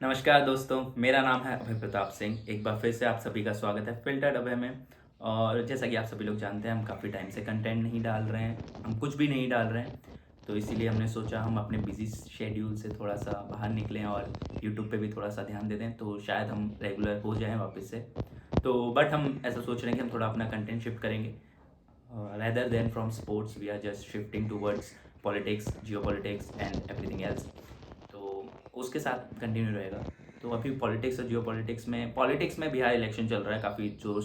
नमस्कार दोस्तों, मेरा नाम है अभय प्रताप सिंह। एक बार फिर से आप सभी का स्वागत है फ़िल्टर्ड अभय में। और जैसा कि आप सभी लोग जानते हैं, हम काफ़ी टाइम से कंटेंट नहीं डाल रहे हैं, हम कुछ भी नहीं डाल रहे हैं। तो इसीलिए हमने सोचा हम अपने बिज़ी शेड्यूल से थोड़ा-सा बाहर निकलें और यूट्यूब पे भी थोड़ा-सा ध्यान दे दें, तो शायद हम रेगुलर हो जाएँ वापस से। तो बट हम ऐसा सोच रहे हैं कि हम थोड़ा अपना कंटेंट शिफ्ट करेंगे। Rather than from sports we are just shifting towards politics, geopolitics and everything else. तो उसके साथ कंटिन्यू रहेगा। तो अभी पॉलिटिक्स और जियोपॉलिटिक्स में बिहार इलेक्शन चल रहा है, काफ़ी ज़ोर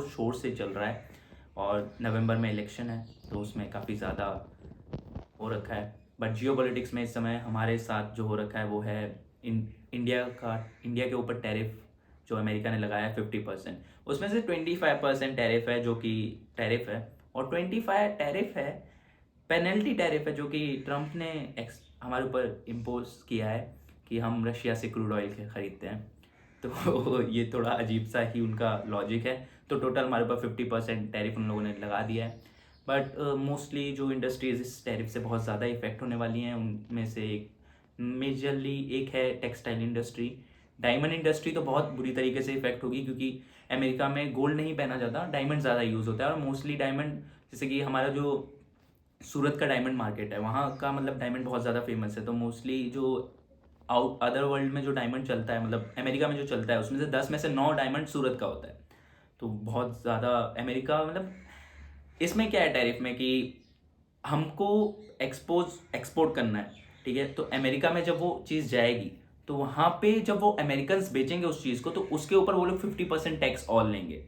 शोर से चल रहा है। और नवंबर में इलेक्शन है, तो उसमें काफ़ी ज़्यादा हो रखा है। बट जियोपॉलिटिक्स में इस समय हमारे साथ जो हो रखा है वो है इंडिया के ऊपर टैरिफ जो अमेरिका ने लगाया है 50%। उसमें से 25% टैरिफ है, जो कि टैरिफ है। और 25 टैरिफ है, पेनल्टी टैरिफ है, जो कि ट्रंप ने हमारे ऊपर इम्पोज किया है कि हम रशिया से क्रूड ऑयल के खरीदते हैं। तो ये थोड़ा अजीब सा ही उनका लॉजिक है। तो टोटल हमारे ऊपर 50% टैरिफ उन लोगों ने लगा दिया है। बट मोस्टली जो इंडस्ट्रीज इस टैरिफ से बहुत ज़्यादा इफेक्ट होने वाली हैं, उनमें से एक मेजरली एक है टेक्सटाइल इंडस्ट्री। डायमंड इंडस्ट्री तो बहुत बुरी तरीके से इफेक्ट होगी, क्योंकि अमेरिका में गोल्ड नहीं पहना जाता, डायमंड ज़्यादा यूज़ होता है। और मोस्टली डायमंड, जैसे कि हमारा जो सूरत का डायमंड मार्केट है, वहाँ का मतलब डायमंड बहुत ज़्यादा फेमस है। तो मोस्टली जो आउट अदर वर्ल्ड में जो डायमंड चलता है, मतलब अमेरिका में जो चलता है, उसमें से 10 में से 9 डायमंड सूरत का होता है। तो बहुत ज़्यादा अमेरिका, मतलब इसमें क्या है टैरिफ में कि हमको एक्सपोर्ट करना है, ठीक है। तो अमेरिका में जब वो चीज़ जाएगी, तो वहाँ पे जब वो अमेरिकन्स बेचेंगे उस चीज़ को, तो उसके ऊपर वो लोग 50% टैक्स और लेंगे।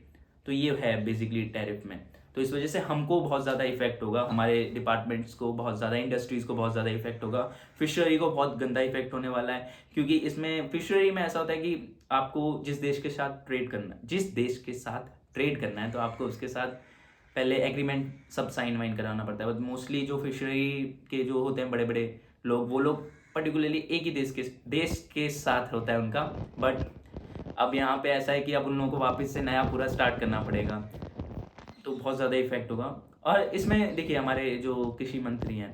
तो ये है बेसिकली टैरिफ में। तो इस वजह से हमको बहुत ज़्यादा इफेक्ट होगा, हमारे डिपार्टमेंट्स को बहुत ज़्यादा, इंडस्ट्रीज़ को बहुत ज़्यादा इफेक्ट होगा। फिशरी को बहुत गंदा इफेक्ट होने वाला है, क्योंकि इसमें फिशरी में ऐसा होता है कि आपको जिस देश के साथ ट्रेड करना है, तो आपको उसके साथ पहले एग्रीमेंट सब साइन वाइन कराना पड़ता है। बट मोस्टली जो फिशरी के जो होते हैं बड़े बड़े लोग, वो लोग पर्टिकुलरली एक ही देश के साथ होता है उनका। बट अब यहाँ पे ऐसा है कि अब उन लोगों को वापस से नया पूरा स्टार्ट करना पड़ेगा, तो बहुत ज़्यादा इफेक्ट होगा। और इसमें देखिए, हमारे जो कृषि मंत्री हैं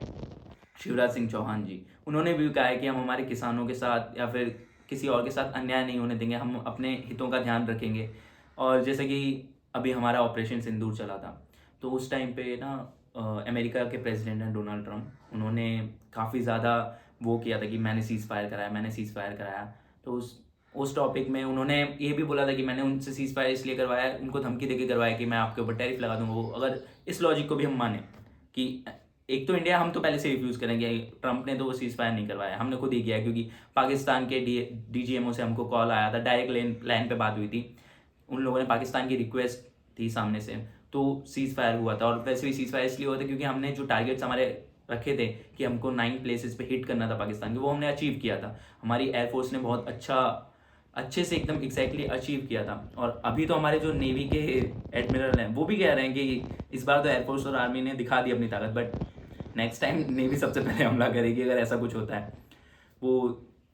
शिवराज सिंह चौहान जी, उन्होंने भी कहा है कि हम हमारे किसानों के साथ या फिर किसी और के साथ अन्याय नहीं होने देंगे, हम अपने हितों का ध्यान रखेंगे। और जैसे कि अभी हमारा ऑपरेशन सिंदूर चला था, तो उस टाइम पे ना अमेरिका के प्रेसिडेंट हैं डोनाल्ड ट्रंप, उन्होंने काफ़ी ज़्यादा वो किया था कि मैंने सीज़ फायर कराया। तो उस टॉपिक में उन्होंने ये भी बोला था कि मैंने उनसे सीज़ फायर इसलिए करवाया, उनको धमकी देके करवाया कि मैं आपके ऊपर टैरिफ लगा दूंगा। वो अगर इस लॉजिक को भी हम माने कि एक तो इंडिया, हम तो पहले से रिफ्यूज़ करेंगे, ट्रंप ने तो वो सीज़ फायर नहीं करवाया, हमने खुद ही किया है। क्योंकि पाकिस्तान के डीजीएमओ से हमको कॉल आया था, डायरेक्ट लाइन पे बात हुई थी, उन लोगों ने पाकिस्तान की रिक्वेस्ट थी सामने से, तो सीज़ फायर हुआ था। और वैसे भी सीज़ फायर इसलिए हुआ था क्योंकि हमने जो टारगेट्स हमारे रखे थे कि हमको 9 प्लेसेस पे हिट करना था पाकिस्तान के, वो हमने अचीव किया था। हमारी एयरफोर्स ने बहुत अच्छे से एकदम एग्जैक्टली अचीव किया था। और अभी तो हमारे जो नेवी के एडमिरल हैं, वो भी कह रहे हैं कि इस बार तो एयरफोर्स और आर्मी ने दिखा दी अपनी ताकत, बट नेक्स्ट टाइम नेवी सबसे पहले हमला करेगी अगर ऐसा कुछ होता है। वो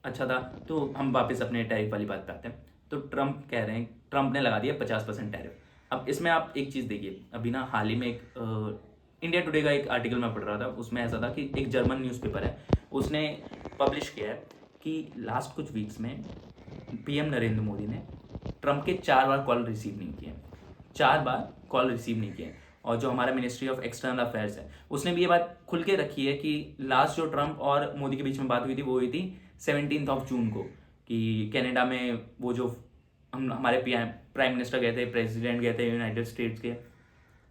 अच्छा था। तो हम वापस अपने टैरिफ वाली बात पे आते हैं। तो ट्रंप ने लगा दिया 50% टैरिफ। अब इसमें आप एक चीज़ देखिए, अभी ना हाल ही में एक इंडिया टुडे का एक आर्टिकल मैं पढ़ रहा था, उसमें ऐसा था कि एक जर्मन न्यूज़पेपर है, उसने पब्लिश किया है कि लास्ट कुछ वीक्स में पीएम नरेंद्र मोदी ने ट्रंप के 4 बार कॉल रिसीव नहीं किए, 4 बार कॉल रिसीव नहीं किए। और जो हमारा मिनिस्ट्री ऑफ एक्सटर्नल अफेयर्स है, उसने भी ये बात खुल के रखी है कि लास्ट जो ट्रंप और मोदी के बीच में बात हुई थी, वो हुई थी 17 जून को, कि कनाडा में वो जो हमारे प्राइम मिनिस्टर गए थे, प्रेसिडेंट गए थे यूनाइटेड स्टेट्स के,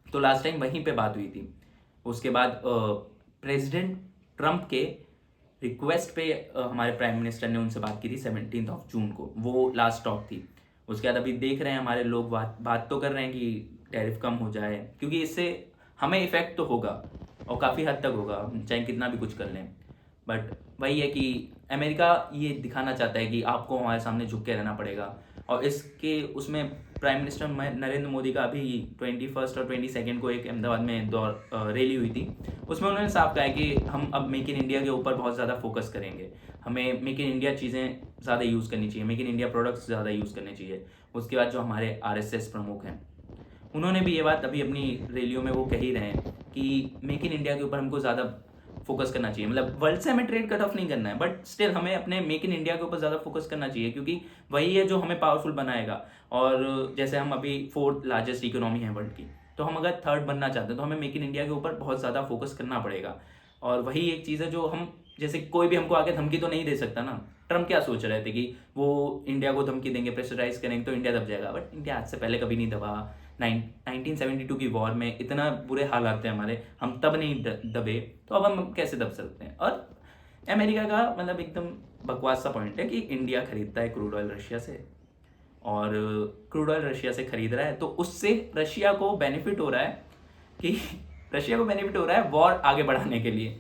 तो लास्ट टाइम वहीं पे बात हुई थी। उसके बाद प्रेसिडेंट ट्रंप के रिक्वेस्ट पे हमारे प्राइम मिनिस्टर ने उनसे बात की थी 17 जून को, वो लास्ट टॉक थी। उसके बाद अभी देख रहे हैं हमारे लोग बात तो कर रहे हैं कि टैरिफ कम हो जाए, क्योंकि इससे हमें इफेक्ट तो होगा और काफ़ी हद तक होगा, हम चाहे कितना भी कुछ कर लें। बट वही है कि अमेरिका ये दिखाना चाहता है कि आपको हमारे सामने झुक के रहना पड़ेगा। और इसके उसमें प्राइम मिनिस्टर नरेंद्र मोदी का अभी 21 और 22 को एक अहमदाबाद में रैली हुई थी, उसमें उन्होंने साफ कहा है कि हम अब मेक इन इंडिया के ऊपर बहुत ज़्यादा फोकस करेंगे, हमें मेक इन इंडिया चीज़ें ज़्यादा यूज़ करनी चाहिए, मेक इन इंडिया प्रोडक्ट्स ज़्यादा यूज़ करने चाहिए। उसके बाद जो हमारे आरएसएस प्रमुख हैं, उन्होंने भी ये बात अभी अपनी रैलियों में वो कह ही रहे हैं कि मेक इन इंडिया के ऊपर हमको ज़्यादा फोकस करना चाहिए, मतलब वर्ल्ड से हमें ट्रेड कट ऑफ नहीं करना है, बट स्टिल हमें अपने मेक इन इंडिया के ऊपर ज़्यादा फोकस करना चाहिए, क्योंकि वही है जो हमें पावरफुल बनाएगा। और जैसे हम अभी 4th लार्जेस्ट इकोनॉमी है वर्ल्ड की, तो हम अगर 3rd बनना चाहते हैं तो हमें मेक इन इंडिया के ऊपर बहुत ज़्यादा फोकस करना पड़ेगा। और वही एक चीज़ है जो हम, जैसे कोई भी हमको आके धमकी तो नहीं दे सकता ना। ट्रम्प क्या सोच रहे थे कि वो इंडिया को धमकी देंगे, प्रेशराइज करेंगे तो इंडिया दब जाएगा, बट इंडिया आज से पहले कभी नहीं दबा। 1972 की वॉर में इतना बुरे हालात थे हमारे, हम तब नहीं दबे, तो अब हम कैसे दब सकते हैं। और अमेरिका का मतलब एकदम बकवास सा पॉइंट है कि इंडिया खरीदता है क्रूड ऑयल रशिया से, और क्रूड ऑयल रशिया से खरीद रहा है तो उससे रशिया को बेनिफिट हो रहा है कि रशिया को बेनिफिट हो रहा है वॉर आगे बढ़ाने के लिए।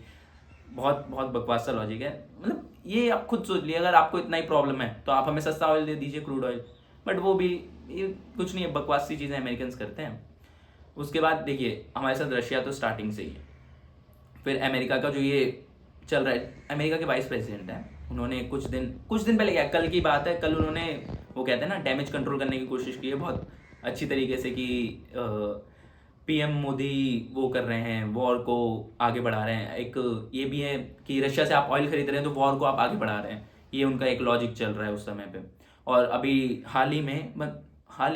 बहुत बहुत बकवास सा लॉजिक है, मतलब ये आप खुद सोच लिए, अगर आपको इतना ही प्रॉब्लम है तो आप हमें सस्ता ऑयल दे दीजिए, क्रूड ऑयल। बट वो भी ये कुछ नहीं है, बकवास सी चीज़ें अमेरिकन करते हैं। उसके बाद देखिए हमारे साथ रशिया तो स्टार्टिंग से ही है। फिर अमेरिका का जो ये चल रहा है, अमेरिका के वाइस प्रेसिडेंट हैं, उन्होंने कुछ दिन पहले, क्या कल की बात है, कल उन्होंने वो कहते हैं ना डैमेज कंट्रोल करने की कोशिश की है बहुत अच्छी तरीके से, कि पीएम मोदी वो कर रहे हैं, वॉर को आगे बढ़ा रहे हैं। एक ये भी है कि रशिया से आप ऑयल खरीद रहे हैं तो वॉर को आप आगे बढ़ा रहे हैं, ये उनका एक लॉजिक चल रहा है उस समय पे। और अभी हाल ही में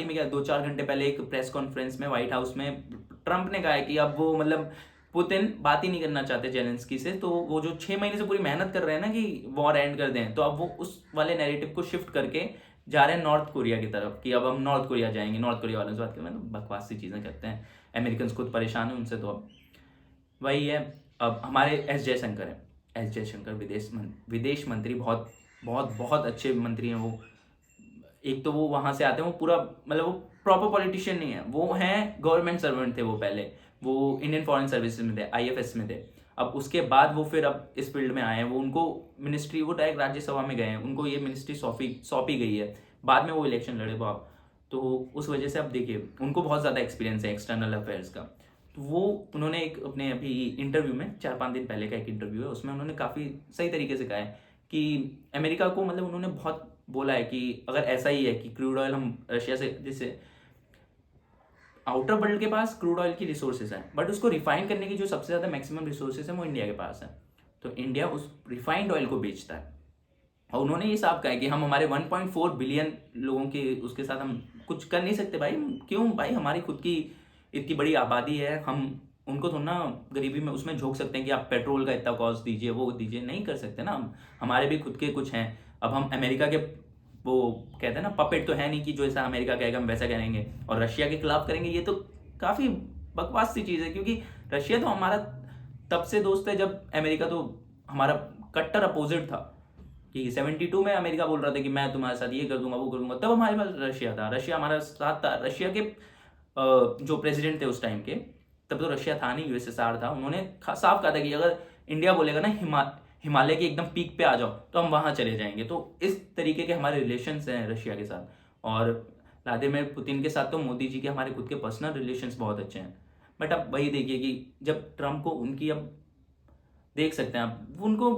क्या 2-4 घंटे पहले एक प्रेस कॉन्फ्रेंस में व्हाइट हाउस में ट्रंप ने कहा है कि अब वो मतलब पुतिन बात ही नहीं करना चाहते जेलेंस्की से, तो वो जो 6 महीने से पूरी मेहनत कर रहे हैं ना कि वॉर एंड कर दें, तो अब वो उस वाले नैरेटिव को शिफ्ट करके जा रहे हैं नॉर्थ कोरिया की तरफ, कि अब हम नॉर्थ कोरिया जाएंगे, नॉर्थ कोरिया वालों से बात करें। मतलब बकवास सी चीज़ें करते हैं, अमेरिकन खुद परेशान है उनसे। तो अब वही है, अब हमारे एस जयशंकर हैं, एस जयशंकर विदेश मंत्री, बहुत बहुत बहुत अच्छे मंत्री हैं वो। एक तो वो वहाँ से आते हैं, वो पूरा मतलब वो प्रॉपर पॉलिटिशियन नहीं है, वो हैं गवर्नमेंट सर्वेंट थे वो पहले, वो इंडियन फॉरेन सर्विस में थे, आईएफएस में थे। अब उसके बाद वो फिर अब इस फील्ड में आए हैं, वो उनको मिनिस्ट्री, वो डायरेक्ट राज्यसभा में गए हैं, उनको ये मिनिस्ट्री सौंपी गई है, बाद में वो इलेक्शन लड़े बाप। तो उस वजह से अब देखिए उनको बहुत ज़्यादा एक्सपीरियंस है एक्सटर्नल अफेयर्स का। तो वो उन्होंने एक अपने अभी इंटरव्यू में 4-5 दिन पहले का एक इंटरव्यू है, उसमें उन्होंने काफ़ी सही तरीके से कहा है कि अमेरिका को, मतलब उन्होंने बहुत बोला है कि अगर ऐसा ही है कि क्रूड ऑयल हम रशिया से, जैसे आउटर वर्ल्ड के पास क्रूड ऑयल की रिसोर्सेज हैं, बट उसको रिफाइन करने की जो सबसे ज़्यादा मैक्सिमम रिसोर्सेज हैं वो इंडिया के पास है, तो इंडिया उस रिफाइंड ऑयल को बेचता है। और उन्होंने ये साफ कहा है कि हम हमारे 1.4 बिलियन लोगों के उसके साथ हम कुछ कर नहीं सकते भाई, क्यों भाई, हमारी खुद की इतनी बड़ी आबादी है, हम उनको थोड़ा ना गरीबी में उसमें झोंक सकते हैं कि आप पेट्रोल का इतना कॉस्ट दीजिए, वो दीजिए, नहीं कर सकते ना हम, हमारे भी खुद के कुछ हैं। अब हम अमेरिका के वो कहते हैं ना पपेट तो है नहीं कि जो ऐसा अमेरिका कहेगा हम वैसा करेंगे और रशिया के खिलाफ करेंगे, ये तो काफ़ी बकवास सी चीज़ है, क्योंकि रशिया तो हमारा तब से दोस्त है जब अमेरिका तो हमारा कट्टर अपोजिट था, कि 72 में अमेरिका बोल रहा था कि मैं तुम्हारे साथ ये कर दूंगा वो कर दूंगा, तब हमारे पास रशिया था, रशिया हमारा साथ था। रशिया के जो प्रेसिडेंट थे उस टाइम के, तब तो रशिया था नहीं, यूएसएसआर था, उन्होंने साफ कहा था कि अगर इंडिया बोलेगा ना हिमालय के एकदम पीक पे आ जाओ तो हम वहाँ चले जाएंगे। तो इस तरीके के हमारे रिलेशंस हैं रशिया के साथ। और व्लादिमीर पुतिन के साथ तो मोदी जी के हमारे खुद के पर्सनल रिलेशंस बहुत अच्छे हैं। बट अब वही देखिए कि जब ट्रम्प को उनकी, अब देख सकते हैं आप उनको,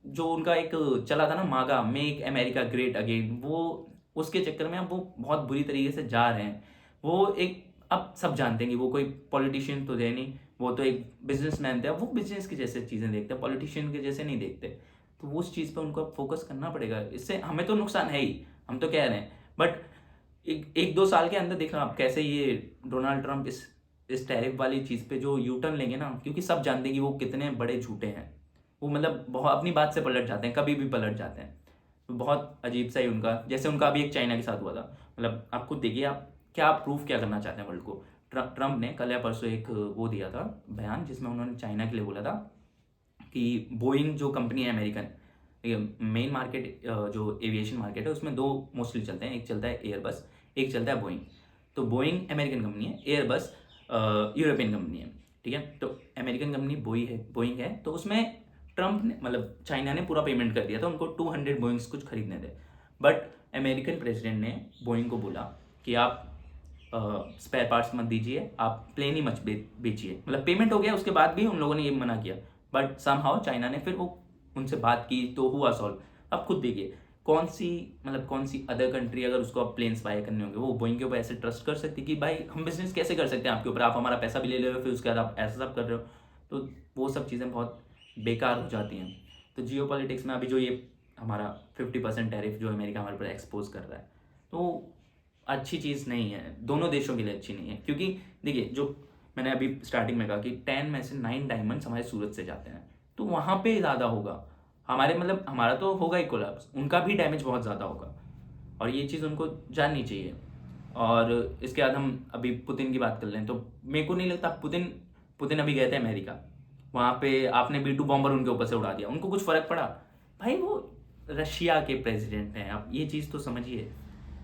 जो उनका एक चला था ना मागा, मेक अमेरिका ग्रेट अगेन, वो उसके चक्कर में अब वो बहुत बुरी तरीके से जा रहे हैं। वो एक, अब सब जानते हैं कि वो कोई पॉलिटिशियन तो है नहीं, वो तो एक बिजनेसमैन थे, अब वो बिजनेस की जैसे चीज़ें देखते हैं, पॉलिटिशियन के जैसे नहीं देखते। तो वो उस चीज़ पर उनको अब फोकस करना पड़ेगा, इससे हमें तो नुकसान है ही, हम तो कह रहे हैं, बट 1-2 साल के अंदर देखना आप कैसे ये डोनाल्ड ट्रंप इस टैरिफ वाली चीज़ पे जो यू टर्न लेंगे ना, क्योंकि सब जानते हैं कि वो कितने बड़े झूठे हैं, वो मतलब बहुत अपनी बात से पलट जाते हैं, कभी भी पलट जाते हैं। तो बहुत अजीब सा ही उनका, जैसे उनका अभी एक चाइना के साथ हुआ था, मतलब आप खुद देखिए, आप क्या प्रूफ क्या करना चाहते हैं वर्ल्ड को। ट्रंप ने कल या परसों एक वो दिया था बयान, जिसमें उन्होंने चाइना के लिए बोला था कि बोइंग जो कंपनी है अमेरिकन, मेन मार्केट जो एविएशन मार्केट है उसमें 2 मोस्टली चलते हैं, एक चलता है एयरबस, एक चलता है बोइंग। तो बोइंग अमेरिकन कंपनी है, एयरबस यूरोपियन कंपनी है, ठीक है। तो अमेरिकन कंपनी बोइंग है, तो उसमें ट्रंप ने, मतलब चाइना ने पूरा पेमेंट कर दिया था उनको, 200 बोइंग्स कुछ खरीदने थे। बट अमेरिकन प्रेसिडेंट ने बोइंग को बोला कि आप स्पेयर पार्ट्स मत दीजिए, आप प्लेन ही मत बेचिए, मतलब पेमेंट हो गया, उसके बाद भी उन लोगों ने ये मना किया। बट समहाउ चाइना ने फिर वो उनसे बात की तो हुआ सॉल्व। अब खुद देखिए कौन सी अदर कंट्री अगर उसको अब प्लेन्स बाय करने होंगे, वो बोइंग के ऊपर ऐसे ट्रस्ट कर सकती कि भाई हम बिजनेस कैसे कर सकते हैं आपके ऊपर, आप हमारा पैसा भी ले ले रहे हो, फिर उसके बाद आप ऐसा सब कर रहे हो। तो वो सब चीज़ें बहुत बेकार हो जाती हैं। तो जियो पॉलिटिक्स में अभी जो ये हमारा 50% टैरिफ जो अमेरिका हमारे पर एक्सपोज कर रहा है, तो अच्छी चीज़ नहीं है, दोनों देशों के लिए अच्छी नहीं है। क्योंकि देखिए, जो मैंने अभी स्टार्टिंग में कहा कि 10 में से 9 डायमंड्स हमारे सूरत से जाते हैं, तो वहाँ पे ज़्यादा होगा हमारे, मतलब हमारा तो होगा ही कोलैप्स, उनका भी डैमेज बहुत ज़्यादा होगा, और ये चीज़ उनको जाननी चाहिए। और इसके बाद हम अभी पुतिन की बात कर लें, तो मेरे को नहीं लगता पुतिन पुतिन अभी गए थे अमेरिका, वहाँ पे आपने B2 बॉम्बर उनके ऊपर से उड़ा दिया, उनको कुछ फ़र्क पड़ा? भाई वो रशिया के प्रेसिडेंट हैं, आप ये चीज़ तो समझिए।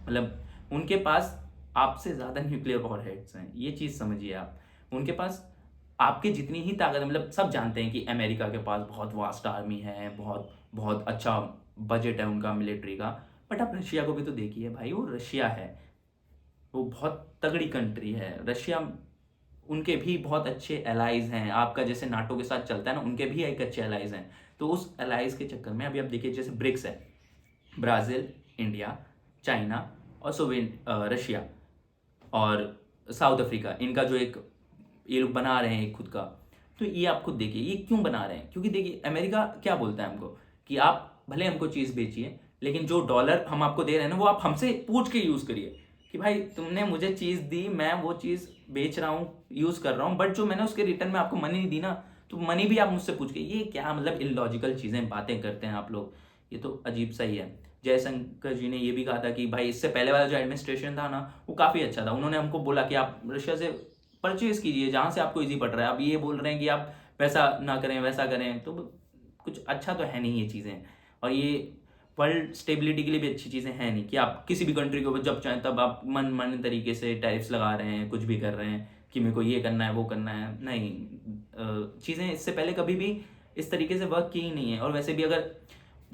मतलब उनके पास आपसे ज़्यादा न्यूक्लियर वॉरहेड्स हैं, ये चीज़ समझिए आप। उनके पास आपके जितनी ही ताकत, मतलब सब जानते हैं कि अमेरिका के पास बहुत वास्ट आर्मी है, बहुत बहुत अच्छा बजट है उनका मिलिट्री का, बट आप रशिया को भी तो देखिए भाई, वो रशिया है, वो बहुत तगड़ी कंट्री है रशिया। उनके भी बहुत अच्छे एलाइज हैं, आपका जैसे नाटो के साथ चलता है ना, उनके भी एक अच्छे एलाइज हैं। तो उस एलाइज के चक्कर में अभी आप देखिए, जैसे ब्रिक्स है, ब्राज़ील, इंडिया, चाइना और रशिया और साउथ अफ्रीका, इनका जो एक ये लोग बना रहे हैं खुद का। तो ये आप खुद देखिए ये क्यों बना रहे हैं, क्योंकि देखिए अमेरिका क्या बोलता है हमको कि आप भले हमको चीज़ बेचिए, लेकिन जो डॉलर हम आपको दे रहे हैं ना, वो आप हमसे पूछ के यूज़ करिए कि भाई तुमने मुझे चीज़ दी, मैं वो चीज़ बेच रहा हूँ, यूज़ कर रहा हूँ, बट जो मैंने उसके रिटर्न में आपको मनी नहीं दी ना, तो मनी भी आप मुझसे पूछ के। ये क्या मतलब इलॉजिकल चीज़ें बातें करते हैं आप लोग, ये तो अजीब सा ही है। जयशंकर जी ने ये भी कहा था कि भाई इससे पहले वाला जो एडमिनिस्ट्रेशन था ना, वो काफ़ी अच्छा था, उन्होंने हमको बोला कि आप रशिया से परचेज कीजिए जहाँ से आपको इजी पड़ रहा है। अब ये बोल रहे हैं कि आप वैसा ना करें वैसा करें, तो कुछ अच्छा तो है नहीं ये चीज़ें। और ये वर्ल्ड स्टेबिलिटी के लिए भी अच्छी चीज़ें हैं नहीं कि आप किसी भी कंट्री के ऊपर जब चाहें तब आप मन तरीके से टैरिफ्स लगा रहे हैं, कुछ भी कर रहे हैं कि मेरे को ये करना है वो करना है। नहीं, चीज़ें इससे पहले कभी भी इस तरीके से वर्क की ही नहीं है। और वैसे भी अगर,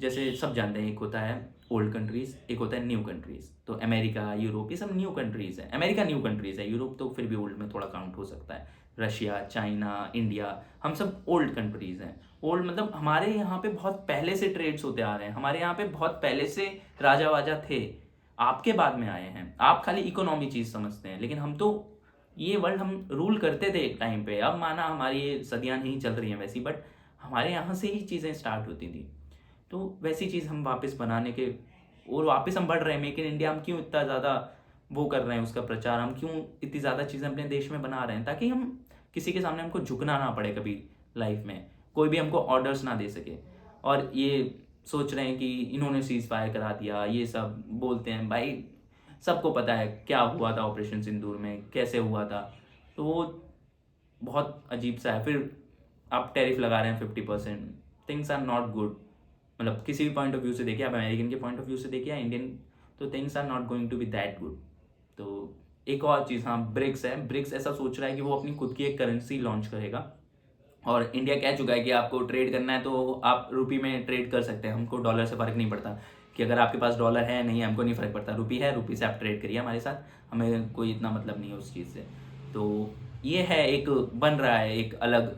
जैसे सब जानते हैं, एक होता है ओल्ड कंट्रीज़, एक होता है न्यू कंट्रीज़। तो अमेरिका, यूरोप, ये सब न्यू कंट्रीज़ है। अमेरिका न्यू कंट्रीज़ है, यूरोप तो फिर भी ओल्ड में थोड़ा काउंट हो सकता है। रशिया, चाइना, इंडिया, हम सब ओल्ड कंट्रीज़ हैं। ओल्ड मतलब हमारे यहाँ पे बहुत पहले से ट्रेड्स होते आ रहे हैं, हमारे यहाँ पे बहुत पहले से राजा वाजा थे, आपके बाद में आए हैं। आप खाली इकोनॉमी चीज़ समझते हैं, लेकिन हम तो ये वर्ल्ड हम रूल करते थे एक टाइम पे। अब माना हमारी ये सदियाँ नहीं चल रही हैं वैसी, बट हमारे यहाँ से ही चीज़ें स्टार्ट होती थी। तो वैसी चीज़ हम वापस बनाने के, और वापस हम बढ़ रहे हैं। मेक इन इंडिया हम क्यों इतना ज़्यादा वो कर रहे हैं, उसका प्रचार हम क्यों इतनी ज़्यादा चीज़ें अपने देश में बना रहे हैं, ताकि हम किसी के सामने हमको झुकना ना पड़े कभी लाइफ में, कोई भी हमको ऑर्डर्स ना दे सके। और ये सोच रहे हैं कि इन्होंने सीज़ फायर करा दिया, ये सब बोलते हैं। भाई सबको पता है क्या हुआ था ऑपरेशन सिंदूर में, कैसे हुआ था। तो वो बहुत अजीब सा है। फिर आप टैरिफ लगा रहे हैं 50%, थिंग्स आर नॉट गुड। मतलब किसी भी पॉइंट ऑफ व्यू से देखिए, आप अमेरिकन के पॉइंट ऑफ व्यू से देखिए या इंडियन, तो things are not going to be that good. तो एक और चीज़, हाँ, ब्रिक्स है। ब्रिक्स ऐसा सोच रहा है कि वो अपनी खुद की एक करेंसी लॉन्च करेगा, और इंडिया कह चुका है कि आपको ट्रेड करना है तो आप रुपी में ट्रेड कर सकते हैं, हमको डॉलर से फ़र्क नहीं पड़ता। कि अगर आपके पास डॉलर है नहीं है हमको नहीं फ़र्क पड़ता, रुपी है, रुपी से आप ट्रेड करिए हमारे साथ, हमें कोई इतना मतलब नहीं है उस चीज़ से। तो ये है, एक बन रहा है एक अलग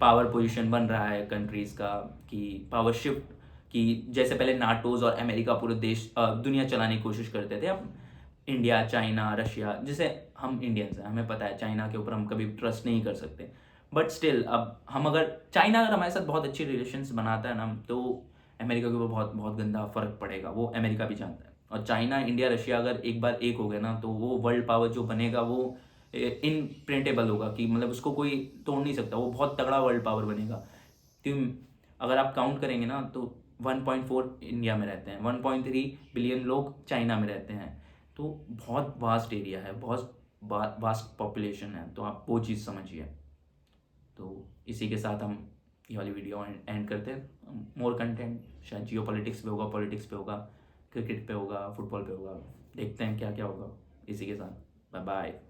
पावर पोजीशन बन रहा है कंट्रीज़ का, कि पावर शिफ्ट, कि जैसे पहले नाटोज और अमेरिका पूरे देश दुनिया चलाने की कोशिश करते थे, अब इंडिया, चाइना, रशिया, जैसे हम इंडियंस हैं, हमें पता है चाइना के ऊपर हम कभी ट्रस्ट नहीं कर सकते, बट स्टिल अब हम अगर चाइना अगर हमारे साथ बहुत अच्छी रिलेशंस बनाता है ना, तो अमेरिका के ऊपर बहुत बहुत गंदा फर्क पड़ेगा, वो अमेरिका भी जानता है। और चाइना, इंडिया, रशिया अगर एक बार एक हो गए ना, तो वो वर्ल्ड पावर जो बनेगा वो इनप्रिंटेबल होगा, कि मतलब उसको कोई तोड़ नहीं सकता, वो बहुत तगड़ा वर्ल्ड पावर बनेगा। क्यों, अगर आप काउंट करेंगे ना, तो 1.4 इंडिया में रहते हैं, 1.3 बिलियन लोग चाइना में रहते हैं, तो बहुत वास्ट एरिया है, बहुत वास्ट पॉपुलेशन है। तो आप वो चीज़ समझिए। तो इसी के साथ हम ये वाली वीडियो एंड करते हैं। मोर कंटेंट शायद जियो पॉलिटिक्स पे होगा, पॉलिटिक्स पे होगा, क्रिकेट पे होगा, फुटबॉल पे होगा, देखते हैं क्या क्या होगा। इसी के साथ बाय बाय।